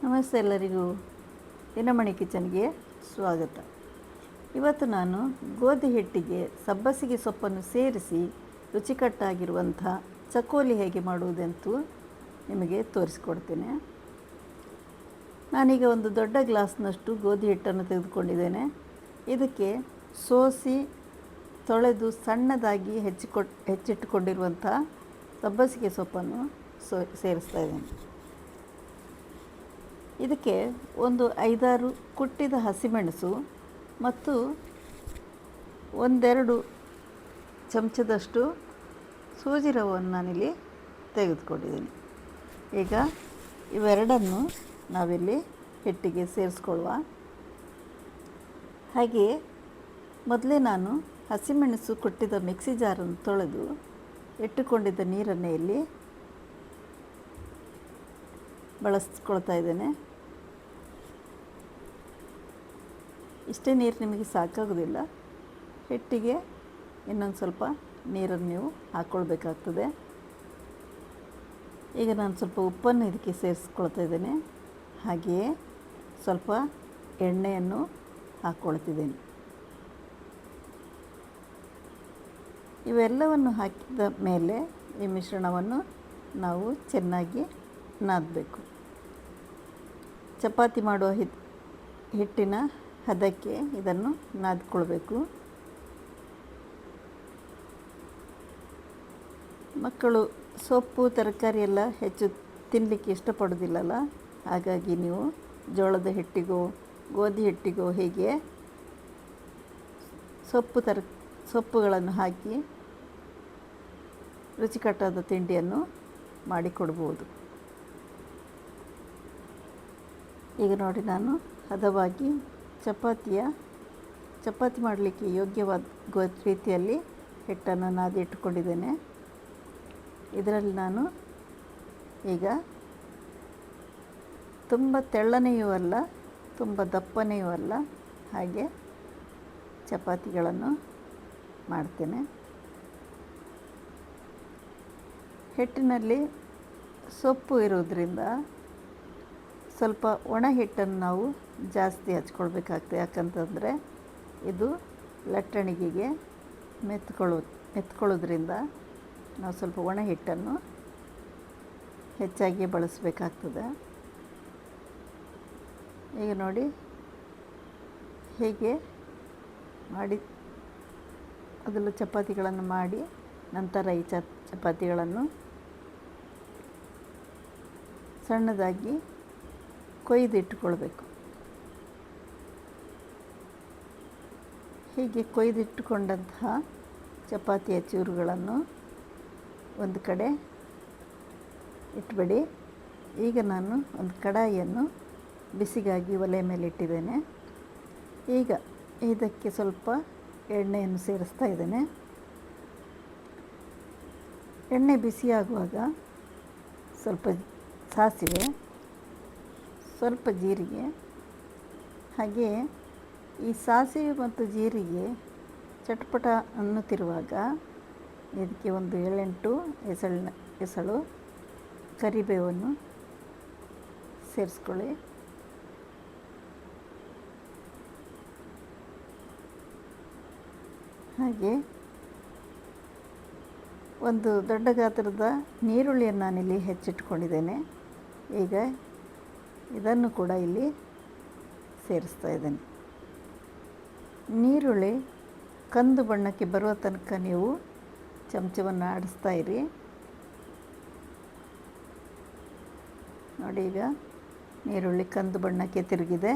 ನಮಸ್ತೆ ಎಲ್ಲರಿಗೂ, ದಿನಮಣಿ ಕಿಚನ್ಗೆ ಸ್ವಾಗತ. ಇವತ್ತು ನಾನು ಗೋಧಿ ಹಿಟ್ಟಿಗೆ ಸಬ್ಬಸಿಗೆ ಸೊಪ್ಪನ್ನು ಸೇರಿಸಿ ರುಚಿಕಟ್ಟಾಗಿರುವಂಥ ಚಕೋಲಿ ಹೇಗೆ ಮಾಡುವುದೆಂದು ನಿಮಗೆ ತೋರಿಸಿಕೊಡ್ತೇನೆ. ನಾನೀಗ ಒಂದು ದೊಡ್ಡ ಗ್ಲಾಸ್ನಷ್ಟು ಗೋಧಿ ಹಿಟ್ಟನ್ನು ತೆಗೆದುಕೊಂಡಿದ್ದೇನೆ. ಇದಕ್ಕೆ ಸೋಸಿ ತೊಳೆದು ಸಣ್ಣದಾಗಿ ಹೆಚ್ಚಿಟ್ಟುಕೊಂಡಿರುವಂಥ ಸಬ್ಬಸಿಗೆ ಸೊಪ್ಪನ್ನು ಸೇರಿಸ್ತಾ ಇದ್ದೇನೆ. ಇದಕ್ಕೆ ಒಂದು 5-6 ಕುಟ್ಟಿದ ಹಸಿಮೆಣಸು ಮತ್ತು ಒಂದೆರಡು ಚಮಚದಷ್ಟು ಸೂಜಿ ರವೆಯನ್ನು ನಾನಿಲ್ಲಿ ತೆಗೆದುಕೊಂಡಿದ್ದೀನಿ. ಈಗ ಇವೆರಡನ್ನು ನಾವಿಲ್ಲಿ ಹಿಟ್ಟಿಗೆ ಸೇರಿಸ್ಕೊಳ್ಳುವ. ಹಾಗೆಯೇ ಮೊದಲೇ ನಾನು ಹಸಿಮೆಣಸು ಕುಟ್ಟಿದ ಮಿಕ್ಸಿ ಜಾರನ್ನು ತೊಳೆದು ಇಟ್ಟುಕೊಂಡಿದ್ದ ನೀರನ್ನು ಇಲ್ಲಿ ಬಳಸ್ಕೊಳ್ತಾ ಇದ್ದೇನೆ. ಇಷ್ಟೇ ನೀರು ನಿಮಗೆ ಸಾಕಾಗೋದಿಲ್ಲ, ಹಿಟ್ಟಿಗೆ ಇನ್ನೊಂದು ಸ್ವಲ್ಪ ನೀರನ್ನು ನೀವು ಹಾಕ್ಕೊಳ್ಬೇಕಾಗ್ತದೆ. ಈಗ ನಾನು ಸ್ವಲ್ಪ ಉಪ್ಪನ್ನು ಇದಕ್ಕೆ ಸೇರಿಸ್ಕೊಳ್ತಾ ಇದ್ದೇನೆ. ಹಾಗೆಯೇ ಸ್ವಲ್ಪ ಎಣ್ಣೆಯನ್ನು ಹಾಕ್ಕೊಳ್ತಿದ್ದೇನೆ. ಇವೆಲ್ಲವನ್ನು ಹಾಕಿದ ಮೇಲೆ ಈ ಮಿಶ್ರಣವನ್ನು ನಾವು ಚೆನ್ನಾಗಿ ನಾದಬೇಕು. ಚಪಾತಿ ಮಾಡುವ ಹಿಟ್ಟಿನ ಹದಕ್ಕೆ ಇದನ್ನು ನಾದ್ಕೊಳ್ಬೇಕು. ಮಕ್ಕಳು ಸೊಪ್ಪು ತರಕಾರಿ ಎಲ್ಲ ಹೆಚ್ಚು ತಿನ್ನಲಿಕ್ಕೆ ಇಷ್ಟಪಡೋದಿಲ್ಲಲ್ಲ, ಹಾಗಾಗಿ ನೀವು ಜೋಳದ ಹಿಟ್ಟಿಗೋ ಗೋಧಿ ಹಿಟ್ಟಿಗೋ ಹೀಗೆ ಸೊಪ್ಪುಗಳನ್ನು ಹಾಕಿ ರುಚಿಕಟ್ಟಾದ ತಿಂಡಿಯನ್ನು ಮಾಡಿಕೊಡ್ಬೋದು. ಈಗ ನೋಡಿ, ನಾನು ಹದವಾಗಿ ಚಪಾತಿ ಮಾಡಲಿಕ್ಕೆ ಯೋಗ್ಯವಾದ ರೀತಿಯಲ್ಲಿ ಹಿಟ್ಟನ್ನು ನಾದಿ ಇಟ್ಟುಕೊಂಡಿದ್ದೇನೆ. ಇದರಲ್ಲಿ ನಾನು ಈಗ ತುಂಬ ತೆಳ್ಳನೆಯೂ ಅಲ್ಲ, ತುಂಬ ದಪ್ಪನೆಯೂ ಅಲ್ಲ, ಹಾಗೆ ಚಪಾತಿಗಳನ್ನು ಮಾಡ್ತೇನೆ. ಹಿಟ್ಟಿನಲ್ಲಿ ಸೊಪ್ಪು ಇರೋದ್ರಿಂದ ಸ್ವಲ್ಪ ಒಣ ಹಿಟ್ಟನ್ನು ನಾವು ಜಾಸ್ತಿ ಹಚ್ಕೊಳ್ಬೇಕಾಗ್ತದೆ. ಯಾಕಂತಂದರೆ ಇದು ಲಟ್ಟಣಿಗೆಗೆ ಮೆತ್ಕೊಳ್ಳೋದ್ರಿಂದ ನಾವು ಸ್ವಲ್ಪ ಒಣ ಹಿಟ್ಟನ್ನು ಹೆಚ್ಚಾಗಿ ಬಳಸಬೇಕಾಗ್ತದೆ. ಈಗ ನೋಡಿ, ಹೀಗೆ ಮಾಡಿ ಮೊದಲು ಚಪಾತಿಗಳನ್ನು ಮಾಡಿ ನಂತರ ಈ ಚಪಾತಿಗಳನ್ನು ಸಣ್ಣದಾಗಿ ಕೊಯ್ದಿಟ್ಟುಕೊಳ್ಬೇಕು. ಹೀಗೆ ಕೊಯ್ದಿಟ್ಟುಕೊಂಡಂತಹ ಚಪಾತಿಯ ಚೂರುಗಳನ್ನು ಒಂದು ಕಡೆ ಇಟ್ಬಿಡಿ. ಈಗ ನಾನು ಒಂದು ಕಡಾಯಿಯನ್ನು ಬಿಸಿಗಾಗಿ ಒಲೆ ಮೇಲೆ ಇಟ್ಟಿದ್ದೇನೆ. ಈಗ ಇದಕ್ಕೆ ಸ್ವಲ್ಪ ಎಣ್ಣೆಯನ್ನು ಸೇರಿಸ್ತಾ ಇದ್ದೇನೆ. ಎಣ್ಣೆ ಬಿಸಿಯಾಗುವಾಗ ಸ್ವಲ್ಪ ಸಾಸಿವೆ, ಸ್ವಲ್ಪ ಜೀರಿಗೆ, ಹಾಗೆಯೇ ಈ ಸಾಸಿವೆ ಮತ್ತು ಜೀರಿಗೆ ಚಟಪಟ ಅನ್ನುತ್ತಿರುವಾಗ ಇದಕ್ಕೆ ಒಂದು 7-8 ಎಸಳು ಕರಿಬೇವನ್ನು ಸೇರಿಸ್ಕೊಳ್ಳಿ. ಹಾಗೆ ಒಂದು ದೊಡ್ಡ ಗಾತ್ರದ ನೀರುಳ್ಳಿಯನ್ನು ನಾನಿಲ್ಲಿ ಹೆಚ್ಚಿಟ್ಕೊಂಡಿದ್ದೇನೆ. ಈಗ ಇದನ್ನು ಕೂಡ ಇಲ್ಲಿ ಸೇರಿಸ್ತಾ ಇದ್ದೇನೆ. ನೀರುಳ್ಳಿ ಕಂದು ಬಣ್ಣಕ್ಕೆ ಬರುವ ತನಕ ನೀವು ಚಮಚವನ್ನು ಆಡಿಸ್ತಾ ಇರಿ. ನೋಡಿ, ಈಗ ನೀರುಳ್ಳಿ ಕಂದು ಬಣ್ಣಕ್ಕೆ ತಿರುಗಿದೆ.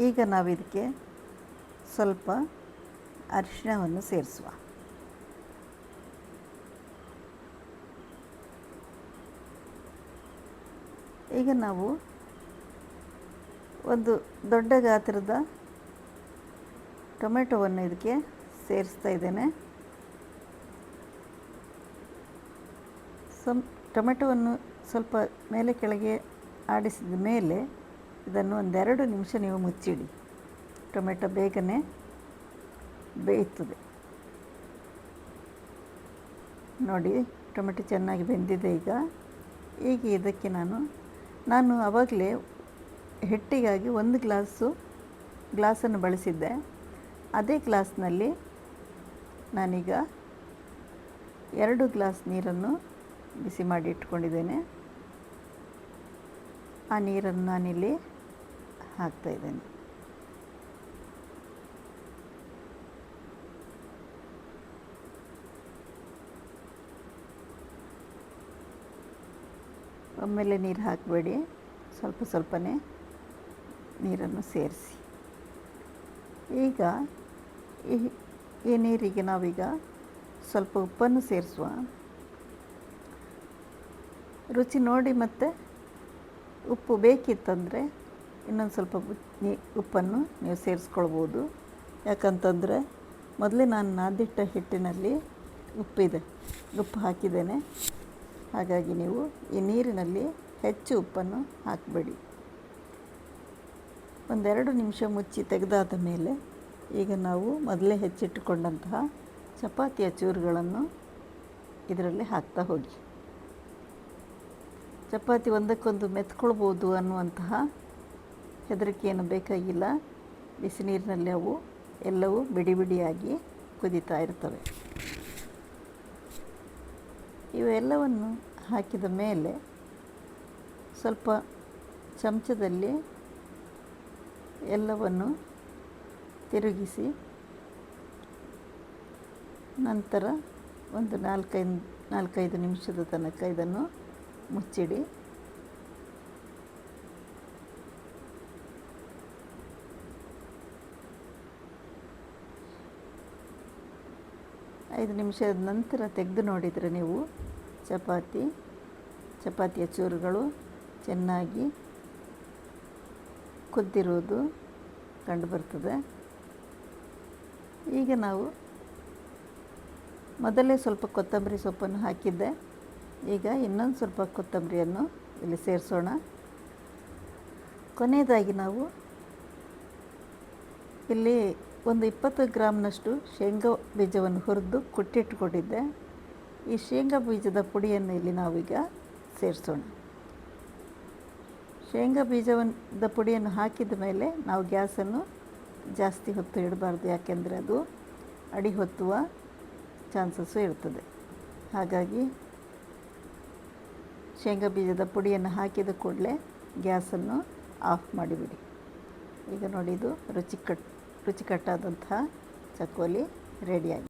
ಈಗ ನಾವು ಇದಕ್ಕೆ ಸ್ವಲ್ಪ ಅರಿಶಿಣವನ್ನು ಸೇರಿಸುವ. ಈಗ ನಾವು ಒಂದು ದೊಡ್ಡ ಗಾತ್ರದ ಟೊಮೆಟೊವನ್ನು ಇದಕ್ಕೆ ಸೇರಿಸ್ತಾ ಇದ್ದೇನೆ. ಟೊಮೆಟೊವನ್ನು ಸ್ವಲ್ಪ ಮೇಲೆ ಕೆಳಗೆ ಆಡಿಸಿದ ಮೇಲೆ ಇದನ್ನು 1-2 ನಿಮಿಷ ನೀವು ಮುಚ್ಚಿಡಿ. ಟೊಮೆಟೊ ಬೇಗನೆ ಬೇಯುತ್ತದೆ. ನೋಡಿ, ಟೊಮೆಟೊ ಚೆನ್ನಾಗಿ ಬೆಂದಿದೆ. ಈಗ ಇದಕ್ಕೆ ನಾನು ಆವಾಗಲೇ ಹಿಟ್ಟಿಗಾಗಿ 1 ಗ್ಲಾಸನ್ನು ಬಳಸಿದ್ದೆ. ಅದೇ ಗ್ಲಾಸ್ನಲ್ಲಿ ನಾನೀಗ 2 ಗ್ಲಾಸ್ ನೀರನ್ನು ಬಿಸಿ ಮಾಡಿ ಇಟ್ಕೊಂಡಿದ್ದೇನೆ. ಆ ನೀರನ್ನು ನಾನಿಲ್ಲಿ ಹಾಕ್ತಾಯಿದ್ದೇನೆ. ಒಮ್ಮೆಲೆ ನೀರು ಹಾಕಬೇಡಿ, ಸ್ವಲ್ಪ ಸ್ವಲ್ಪನೇ ನೀರನ್ನು ಸೇರಿಸಿ. ಈಗ ಈ ನೀರಿಗೆ ನಾವೀಗ ಸ್ವಲ್ಪ ಉಪ್ಪನ್ನು ಸೇರಿಸುವ. ರುಚಿ ನೋಡಿ ಮತ್ತು ಉಪ್ಪು ಬೇಕಿತ್ತಂದರೆ ಇನ್ನೊಂದು ಸ್ವಲ್ಪ ಉಪ್ಪನ್ನು ನೀವು ಸೇರಿಸ್ಕೊಳ್ಬೋದು. ಯಾಕಂತಂದರೆ ಮೊದಲೇ ನಾನು ನಾದಿಟ್ಟ ಹಿಟ್ಟಿನಲ್ಲಿ ಉಪ್ಪು ಹಾಕಿದ್ದೇನೆ. ಹಾಗಾಗಿ ನೀವು ಈ ನೀರಿನಲ್ಲಿ ಹೆಚ್ಚು ಉಪ್ಪನ್ನು ಹಾಕಬೇಡಿ. 1-2 ನಿಮಿಷ ಮುಚ್ಚಿ ತೆಗೆದಾದ ಮೇಲೆ ಈಗ ನಾವು ಮೊದಲೇ ಹೆಚ್ಚಿಟ್ಟುಕೊಂಡಂತಹ ಚಪಾತಿಯ ಚೂರುಗಳನ್ನು ಇದರಲ್ಲಿ ಹಾಕ್ತಾ ಹೋಗಿ. ಚಪಾತಿ ಒಂದಕ್ಕೊಂದು ಮೆತ್ಕೊಳ್ಬೋದು ಅನ್ನುವಂತಹ ಹೆದರಿಕೆಯನ್ನು ಬೇಕಾಗಿಲ್ಲ. ಬಿಸಿ ನೀರಿನಲ್ಲಿ ಅವು ಎಲ್ಲವೂ ಬಿಡಿ ಬಿಡಿಯಾಗಿ ಕುದೀತಾ ಇರ್ತವೆ. ಇವೆಲ್ಲವನ್ನು ಹಾಕಿದ ಮೇಲೆ ಸ್ವಲ್ಪ ಚಮಚದಲ್ಲಿ ಎಲ್ಲವನ್ನು ತಿರುಗಿಸಿ ನಂತರ ಒಂದು 4-5 ನಿಮಿಷದ ತನಕ ಇದನ್ನು ಮುಚ್ಚಿಡಿ. ಐದು ನಿಮಿಷದ ನಂತರ ತೆಗೆದು ನೋಡಿದರೆ ನೀವು ಚಪಾತಿಯ ಚೂರುಗಳು ಚೆನ್ನಾಗಿ ಕುದ್ದಿರುವುದು ಕಂಡುಬರ್ತದೆ. ಈಗ ನಾವು ಮೊದಲೇ ಸ್ವಲ್ಪ ಕೊತ್ತಂಬರಿ ಸೊಪ್ಪನ್ನು ಹಾಕಿದ್ದೆ. ಈಗ ಇನ್ನೊಂದು ಸ್ವಲ್ಪ ಕೊತ್ತಂಬರಿಯನ್ನು ಇಲ್ಲಿ ಸೇರಿಸೋಣ. ಕೊನೆಯದಾಗಿ ನಾವು ಇಲ್ಲಿ ಒಂದು 20 ಗ್ರಾಮ್ನಷ್ಟು ಶೇಂಗಾ ಬೀಜವನ್ನು ಹುರಿದು ಕುಟ್ಟಿಟ್ಟುಕೊಂಡಿದ್ದೆ. ಈ ಶೇಂಗಾ ಬೀಜದ ಪುಡಿಯನ್ನು ಇಲ್ಲಿ ನಾವೀಗ ಸೇರಿಸೋಣ. ಶೇಂಗಾ ಬೀಜದ ಪುಡಿಯನ್ನು ಹಾಕಿದ ಮೇಲೆ ನಾವು ಗ್ಯಾಸನ್ನು ಜಾಸ್ತಿ ಹೊತ್ತು ಇಡಬಾರ್ದು. ಯಾಕೆಂದರೆ ಅದು ಅಡಿ ಹೊತ್ತುವ ಚಾನ್ಸಸ್ಸು ಇರ್ತದೆ. ಹಾಗಾಗಿ ಶೇಂಗಾ ಬೀಜದ ಪುಡಿಯನ್ನು ಹಾಕಿದ ಕೂಡಲೇ ಗ್ಯಾಸನ್ನು ಆಫ್ ಮಾಡಿಬಿಡಿ. ಈಗ ನೋಡಿ, ಇದು ರುಚಿಕಟ್ಟಾದಂತಹ ಚಕ್ಕೋಲಿ ರೆಡಿಯಾಗಿದೆ.